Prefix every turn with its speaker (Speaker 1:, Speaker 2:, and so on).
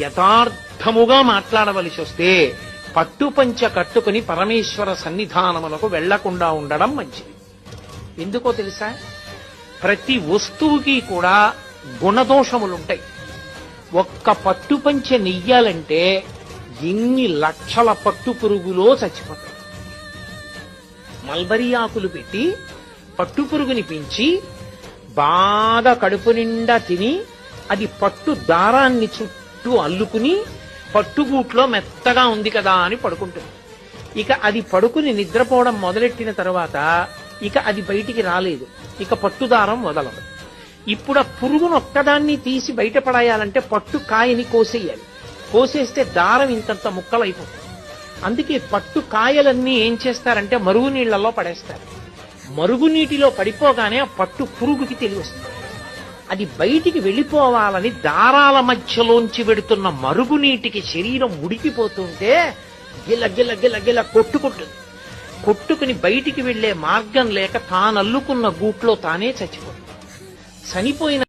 Speaker 1: యథార్థముగా మాట్లాడవలసి వస్తే పట్టుపంచ కట్టుకుని పరమేశ్వర సన్నిధానములకు వెళ్లకుండా ఉండడం మంచిది. ఎందుకో తెలుసా? ప్రతి వస్తువుకి కూడా గుణదోషములుంటాయి. ఒక్క పట్టుపంచ నెయ్యాలంటే ఎన్ని లక్షల పట్టు పురుగులో చచ్చిపోతాయి. మల్బరీ ఆకులు పెట్టి పట్టు పురుగుని పెంచి బాగా కడుపు నిండా తిని అది పట్టు దారాన్ని చుట్టూ అల్లుకుని పట్టుగూట్లో మెత్తగా ఉంది కదా అని పడుకుంటుంది. ఇక అది పడుకుని నిద్రపోవడం మొదలెట్టిన తర్వాత ఇక అది బయటికి రాలేదు. ఇక పట్టుదారం వదలదు. ఇప్పుడు ఆ పురుగును ఒక్కదాన్ని తీసి బయటపడాయాలంటే పట్టు కాయని కోసేయాలి. కోసేస్తే దారం ఇంతంత ముక్కలైపోతుంది. అందుకే పట్టు కాయలన్నీ ఏం చేస్తారంటే మరుగునీళ్లలో పడేస్తారు. మరుగునీటిలో పడిపోగానే ఆ పట్టు పురుగుకి తెలివస్తుంది. అది బయటికి వెళ్ళిపోవాలని దారాల మధ్యలోంచి వెడుతున్న మరుగునీటికి శరీరం ఉడికిపోతుంటే గిల గిల గిల గిల కొట్టుకుంటుంది. కొట్టుకుని బయటికి వెళ్లే మార్గం లేక తానల్లుకున్న గూట్లో తానే చచ్చిపోతుంది. చనిపోయిన